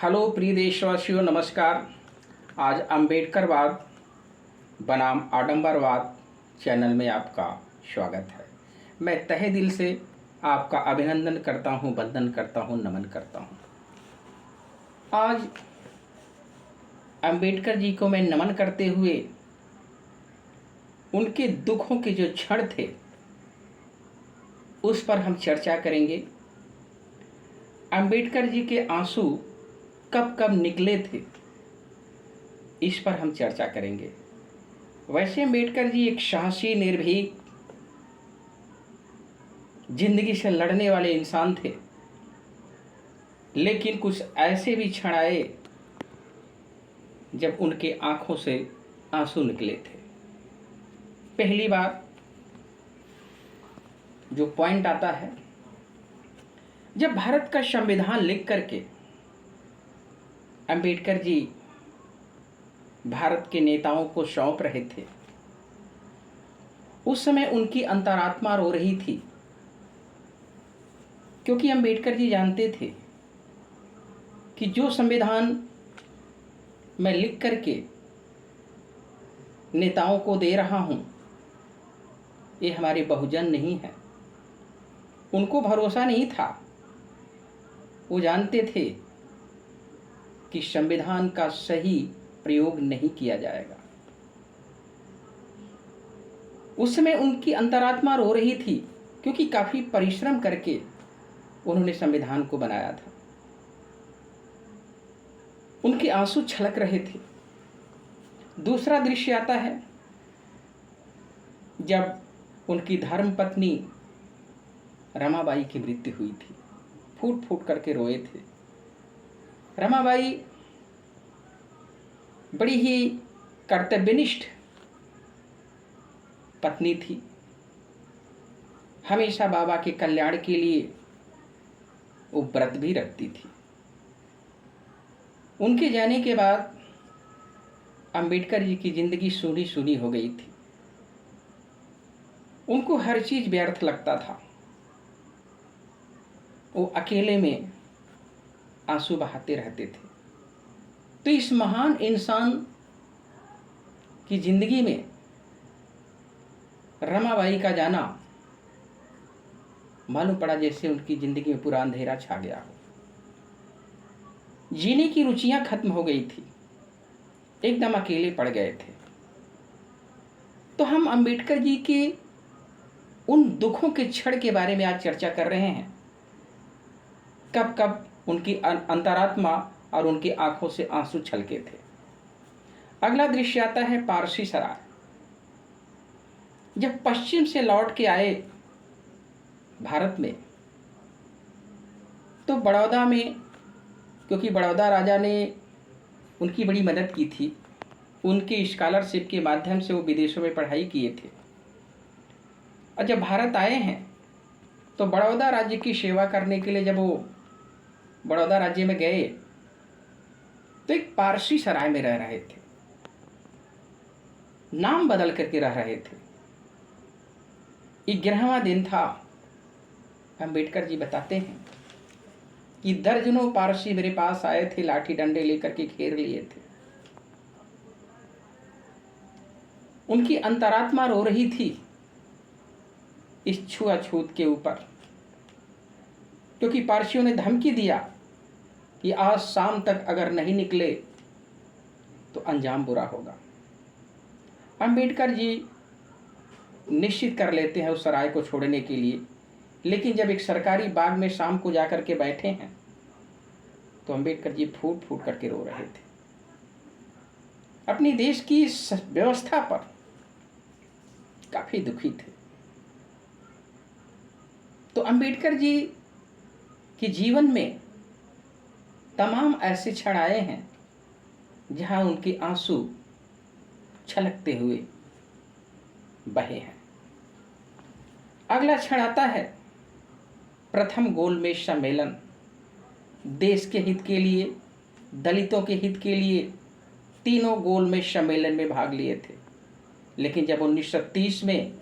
Hello प्रिय देशवासियों, नमस्कार। आज अम्बेडकरवाद बनाम आडंबरवाद चैनल में आपका स्वागत है। मैं तहे दिल से आपका अभिनंदन करता हूं, वंदन करता हूं, नमन करता हूं। आज अम्बेडकर जी को मैं नमन करते हुए उनके दुखों के जो क्षण थे उस पर हम चर्चा करेंगे। अम्बेडकर जी के आंसू कब कब निकले थे इस पर हम चर्चा करेंगे। वैसे अम्बेडकर जी एक साहसी, निर्भीक, जिंदगी से लड़ने वाले इंसान थे, लेकिन कुछ ऐसे भी क्षण आए जब उनके आंखों से आंसू निकले थे। पहली बार जो पॉइंट आता है, जब भारत का संविधान लिख करके अम्बेडकर जी भारत के नेताओं को सौंप रहे थे, उस समय उनकी अंतरात्मा रो रही थी, क्योंकि अम्बेडकर जी जानते थे कि जो संविधान मैं लिख करके नेताओं को दे रहा हूं, ये हमारे बहुजन नहीं है। उनको भरोसा नहीं था। वो जानते थे कि संविधान का सही प्रयोग नहीं किया जाएगा। उस समय उनकी अंतरात्मा रो रही थी, क्योंकि काफी परिश्रम करके उन्होंने संविधान को बनाया था। उनके आंसू छलक रहे थे। दूसरा दृश्य आता है जब उनकी धर्मपत्नी रमाबाई की मृत्यु हुई थी। फूट फूट करके रोए थे। रमाबाई बड़ी ही कर्तव्यनिष्ठ पत्नी थी। हमेशा बाबा के कल्याण के लिए वो व्रत भी रखती थी। उनके जाने के बाद अम्बेडकर जी की जिंदगी सूनी सूनी हो गई थी। उनको हर चीज व्यर्थ लगता था। वो अकेले में आंसू बहाते रहते थे। तो इस महान इंसान की जिंदगी में रमाबाई का जाना मालूम पड़ा जैसे उनकी जिंदगी में पूरा अंधेरा छा गया हो। जीने की रुचियां खत्म हो गई थी। एकदम अकेले पड़ गए थे। तो हम अंबेडकर जी के उन दुखों के क्षण के बारे में आज चर्चा कर रहे हैं। कब कब उनकी अंतरात्मा और उनकी आंखों से आंसू छलके थे। अगला दृश्य आता है पारसी सराय। जब पश्चिम से लौट के आए भारत में, तो बड़ौदा में, क्योंकि बड़ौदा राजा ने उनकी बड़ी मदद की थी, उनकी स्कॉलरशिप के माध्यम से वो विदेशों में पढ़ाई किए थे। और जब भारत आए हैं तो बड़ौदा राज्य की सेवा करने के लिए जब वो बड़ौदा राज्य में गए तो एक पारसी सराय में रह रहे थे। नाम बदल करके रह रहे थे। 11वां दिन था। अम्बेडकर जी बताते हैं कि दर्जनों पारसी मेरे पास आए थे, लाठी डंडे लेकर के घेर लिए थे। उनकी अंतरात्मा रो रही थी इस छुआछूत के ऊपर, क्योंकि पारसियों ने धमकी दिया कि आज शाम तक अगर नहीं निकले तो अंजाम बुरा होगा। अम्बेडकर जी निश्चित कर लेते हैं उस सराय को छोड़ने के लिए, लेकिन जब एक सरकारी बाग में शाम को जाकर के बैठे हैं तो अम्बेडकर जी फूट फूट करके रो रहे थे। अपनी देश की व्यवस्था पर काफी दुखी थे। तो अम्बेडकर जी के जीवन में तमाम ऐसे क्षण आए हैं जहां उनके आंसू छलकते हुए बहे हैं। अगला क्षण आता है प्रथम गोलमेज सम्मेलन। देश के हित के लिए, दलितों के हित के लिए तीनों गोलमेज सम्मेलन में भाग लिए थे। लेकिन जब 1930 में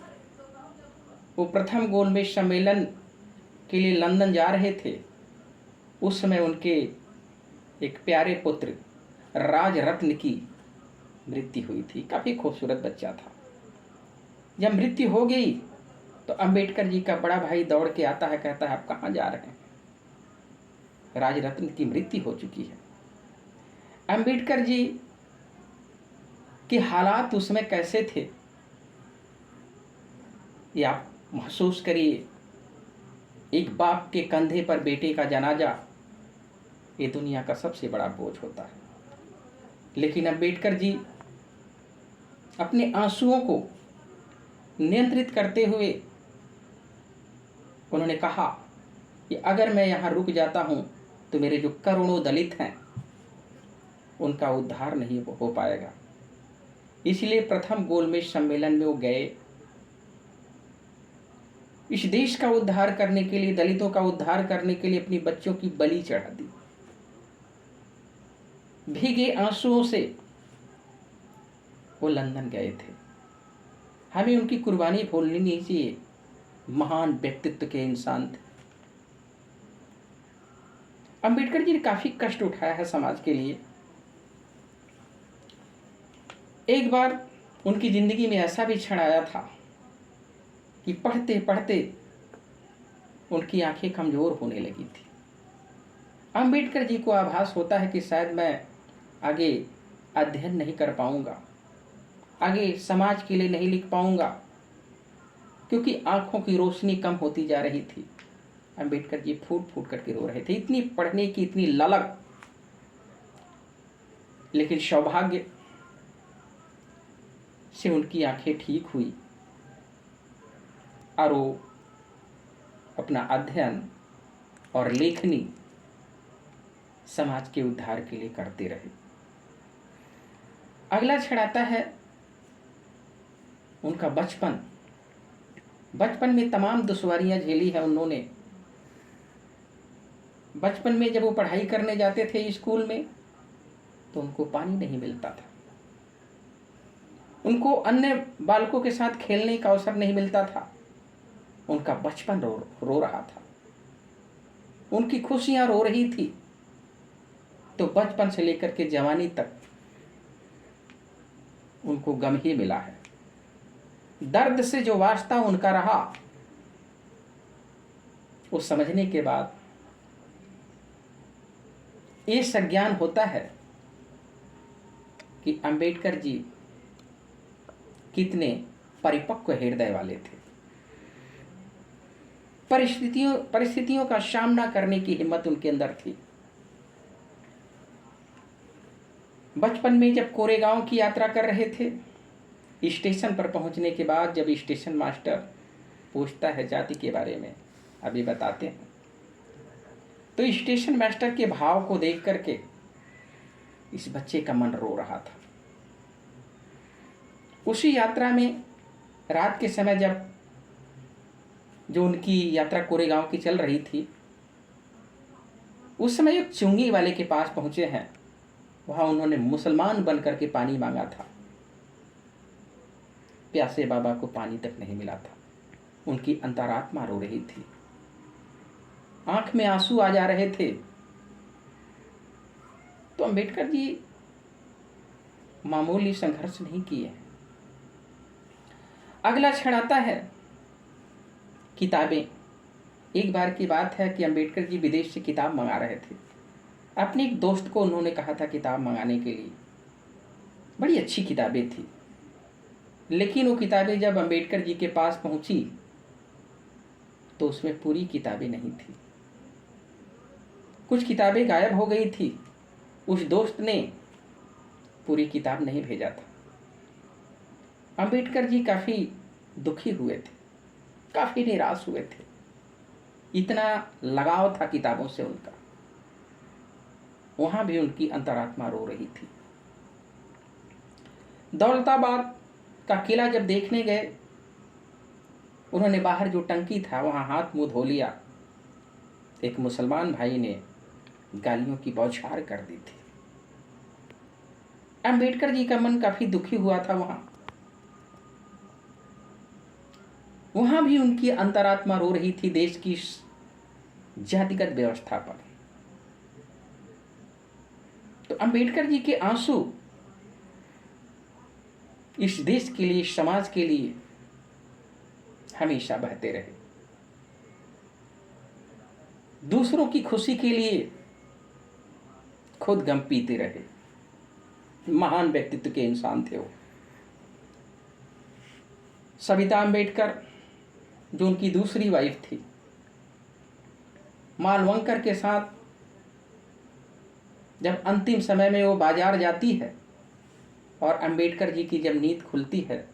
वो प्रथम गोलमेज सम्मेलन के लिए लंदन जा रहे थे, उस समय उनके एक प्यारे पुत्र राज रत्न की मृत्यु हुई थी। काफ़ी खूबसूरत बच्चा था। जब मृत्यु हो गई तो अंबेडकर जी का बड़ा भाई दौड़ के आता है, कहता है आप कहाँ जा रहे हैं, राज रत्न की मृत्यु हो चुकी है। अंबेडकर जी के हालात उसमें कैसे थे ये आप महसूस करिए। एक बाप के कंधे पर बेटे का जनाजा ये दुनिया का सबसे बड़ा बोझ होता है। लेकिन अंबेडकर जी अपने आंसुओं को नियंत्रित करते हुए उन्होंने कहा कि अगर मैं यहाँ रुक जाता हूँ तो मेरे जो करोड़ों दलित हैं उनका उद्धार नहीं हो पाएगा। इसलिए प्रथम गोलमेज सम्मेलन में वो गए। इस देश का उद्धार करने के लिए, दलितों का उद्धार करने के लिए अपनी बच्चों की बलि चढ़ा दी। भीगे आंसुओं से वो लंदन गए थे। हमें उनकी कुर्बानी भूलनी नहीं चाहिए। महान व्यक्तित्व के इंसान थे। अंबेडकर जी ने काफी कष्ट उठाया है समाज के लिए। एक बार उनकी जिंदगी में ऐसा भी क्षण आया था कि पढ़ते पढ़ते उनकी आंखें कमजोर होने लगी थी। अंबेडकर जी को आभास होता है कि शायद मैं आगे अध्ययन नहीं कर पाऊंगा, आगे समाज के लिए नहीं लिख पाऊंगा, क्योंकि आंखों की रोशनी कम होती जा रही थी। अंबेडकर जी फूट फूट करके रो रहे थे, इतनी पढ़ने की इतनी ललक। लेकिन सौभाग्य से उनकी आंखें ठीक हुई और वो अपना अध्ययन और लेखनी समाज के उद्धार के लिए करते रहे। अगला क्षण आता है उनका बचपन। बचपन में तमाम दुश्वारियां झेली है उन्होंने। बचपन में जब वो पढ़ाई करने जाते थे स्कूल में तो उनको पानी नहीं मिलता था, उनको अन्य बालकों के साथ खेलने का अवसर नहीं मिलता था। उनका बचपन रो रहा था, उनकी खुशियां रो रही थी। तो बचपन से लेकर के जवानी तक उनको गम ही मिला है। दर्द से जो वास्ता उनका रहा वो समझने के बाद ये संज्ञान होता है कि अंबेडकर जी कितने परिपक्व हृदय वाले थे। परिस्थितियों का सामना करने की हिम्मत उनके अंदर थी। बचपन में जब कोरेगांव की यात्रा कर रहे थे, स्टेशन पर पहुंचने के बाद जब स्टेशन मास्टर पूछता है जाति के बारे में, अभी बताते हैं, तो स्टेशन मास्टर के भाव को देख करके इस बच्चे का मन रो रहा था। उसी यात्रा में रात के समय जब जो उनकी यात्रा कोरेगांव की चल रही थी, उस समय एक चुंगी वाले के पास पहुंचे हैं। वहां उन्होंने मुसलमान बनकर के पानी मांगा था। प्यासे बाबा को पानी तक नहीं मिला था। उनकी अंतरात्मा रो रही थी, आंख में आंसू आ जा रहे थे। तो अंबेडकर जी मामूली संघर्ष नहीं किए। अगला क्षण आता है किताबें। एक बार की बात है कि अंबेडकर जी विदेश से किताब मंगा रहे थे। अपने एक दोस्त को उन्होंने कहा था किताब मंगाने के लिए। बड़ी अच्छी किताबें थी, लेकिन वो किताबें जब अंबेडकर जी के पास पहुंची तो उसमें पूरी किताबें नहीं थी। कुछ किताबें गायब हो गई थी। उस दोस्त ने पूरी किताब नहीं भेजा था। अंबेडकर जी काफ़ी दुखी हुए थे, काफ़ी निराश हुए थे। इतना लगाव था किताबों से उनका। वहाँ भी उनकी अंतरात्मा रो रही थी। दौलताबाद का किला जब देखने गए, उन्होंने बाहर जो टंकी था वहाँ हाथ मुँह धो लिया। एक मुसलमान भाई ने गालियों की बौछार कर दी थी। अंबेडकर जी का मन काफ़ी दुखी हुआ था। वहाँ भी उनकी अंतरात्मा रो रही थी देश की जातिगत व्यवस्था पर। तो अंबेडकर जी के आंसू इस देश के लिए, समाज के लिए हमेशा बहते रहे। दूसरों की खुशी के लिए खुद गम पीते रहे। महान व्यक्तित्व के इंसान थे वो। सविता अंबेडकर जो उनकी दूसरी वाइफ थी, मालवंकर के साथ जब अंतिम समय में वो बाजार जाती है और अंबेडकर जी की जब नींद खुलती है,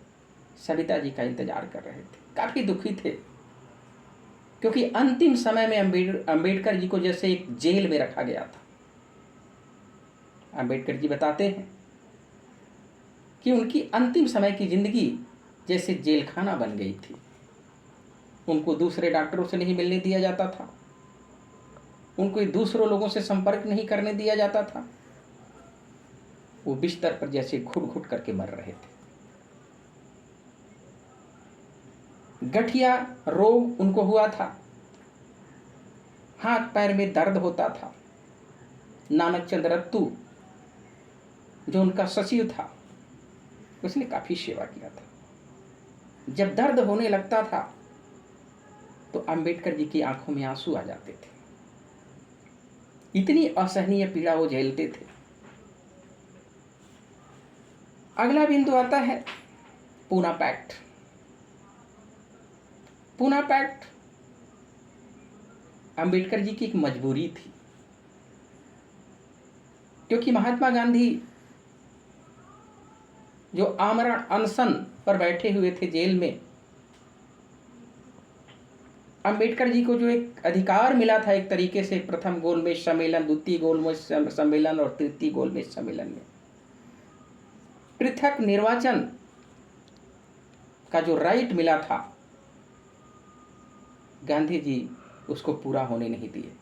सविता जी का इंतजार कर रहे थे। काफी दुखी थे क्योंकि अंतिम समय में अंबेडकर जी को जैसे एक जेल में रखा गया था। अंबेडकर जी बताते हैं कि उनकी अंतिम समय की जिंदगी जैसे जेल खाना बन गई थी। उनको दूसरे डॉक्टरों से नहीं मिलने दिया जाता था, उनको दूसरों लोगों से संपर्क नहीं करने दिया जाता था। वो बिस्तर पर जैसे घुट घुट करके मर रहे थे। गठिया रोग उनको हुआ था, हाथ पैर में दर्द होता था। नानक चंद्र रत्तू जो उनका सचिव था, उसने काफी सेवा किया था। जब दर्द होने लगता था तो अंबेडकर जी की आंखों में आंसू आ जाते थे। इतनी असहनीय पीड़ा वो झेलते थे। अगला बिंदु आता है पूना पैक्ट। पूना पैक्ट अंबेडकर जी की एक मजबूरी थी, क्योंकि महात्मा गांधी जो आमरण अनशन पर बैठे हुए थे जेल में, अंबेडकर जी को जो एक अधिकार मिला था एक तरीके से, प्रथम गोलमेज सम्मेलन, द्वितीय गोलमेज सम्मेलन और तृतीय गोलमेज सम्मेलन में पृथक निर्वाचन का जो राइट मिला था, गांधी जी उसको पूरा होने नहीं दिए।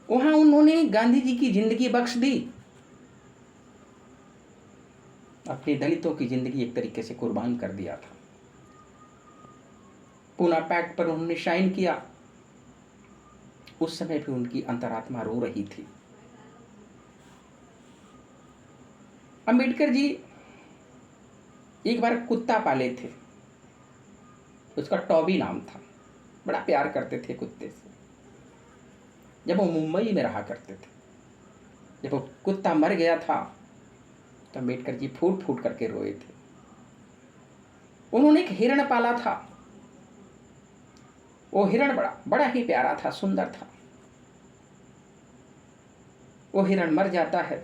वहां उन्होंने गांधी जी की जिंदगी बख्श दी, अपने दलितों की जिंदगी एक तरीके से कुर्बान कर दिया था। पूना पैक्ट पर उन्होंने साइन किया। उस समय भी उनकी अंतरात्मा रो रही थी। अंबेडकर जी एक बार कुत्ता पाले थे, उसका टॉबी नाम था। बड़ा प्यार करते थे कुत्ते से। जब वो मुंबई में रहा करते थे, जब वो कुत्ता मर गया था तो अंबेडकर जी फूट फूट करके रोए थे। उन्होंने एक हिरण पाला था। वो हिरण बड़ा ही प्यारा था, सुंदर था। वो हिरण मर जाता है।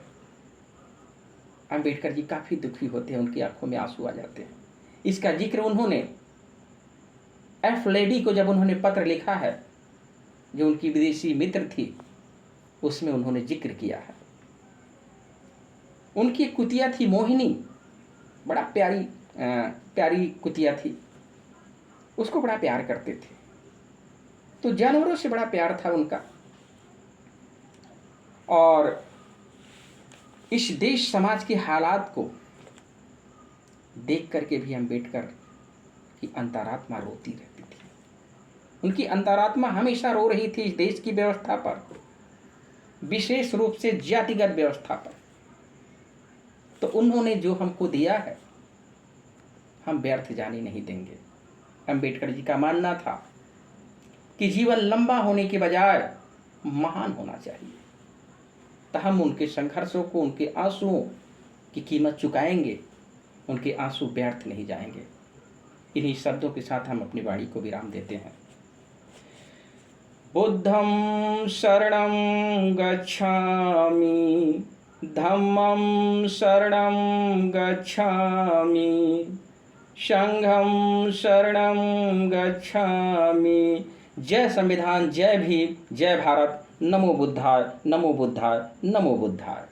अंबेडकर जी काफी दुखी होते हैं, उनकी आंखों में आंसू आ जाते हैं। इसका जिक्र उन्होंने एफ लेडी को जब उन्होंने पत्र लिखा है, जो उनकी विदेशी मित्र थी, उसमें उन्होंने जिक्र किया है। उनकी एक कुतिया थी मोहिनी, बड़ा प्यारी कुतिया थी। उसको बड़ा प्यार करते थे। तो जानवरों से बड़ा प्यार था उनका। और इस देश समाज के हालात को देख करके भी अंबेडकर की अंतरात्मा रोती रहती थी। उनकी अंतरात्मा हमेशा रो रही थी इस देश की व्यवस्था पर, विशेष रूप से जातिगत व्यवस्था पर। तो उन्होंने जो हमको दिया है, हम व्यर्थ जाने नहीं देंगे। अंबेडकर जी का मानना था कि जीवन लंबा होने के बजाय महान होना चाहिए। तो हम उनके संघर्षों को, उनके आंसुओं की कीमत चुकाएंगे, उनके आंसू व्यर्थ नहीं जाएंगे। इन्हीं शब्दों के साथ हम अपनी वाणी को विराम देते हैं। बुद्धं शरणं गच्छामि, धम्मं शरणं गच्छामि, संघं शरणं गच्छामि। जय संविधान, जय भीम, जय भारत। नमो बुद्धाय, नमो बुद्धाय, नमो बुद्धाय।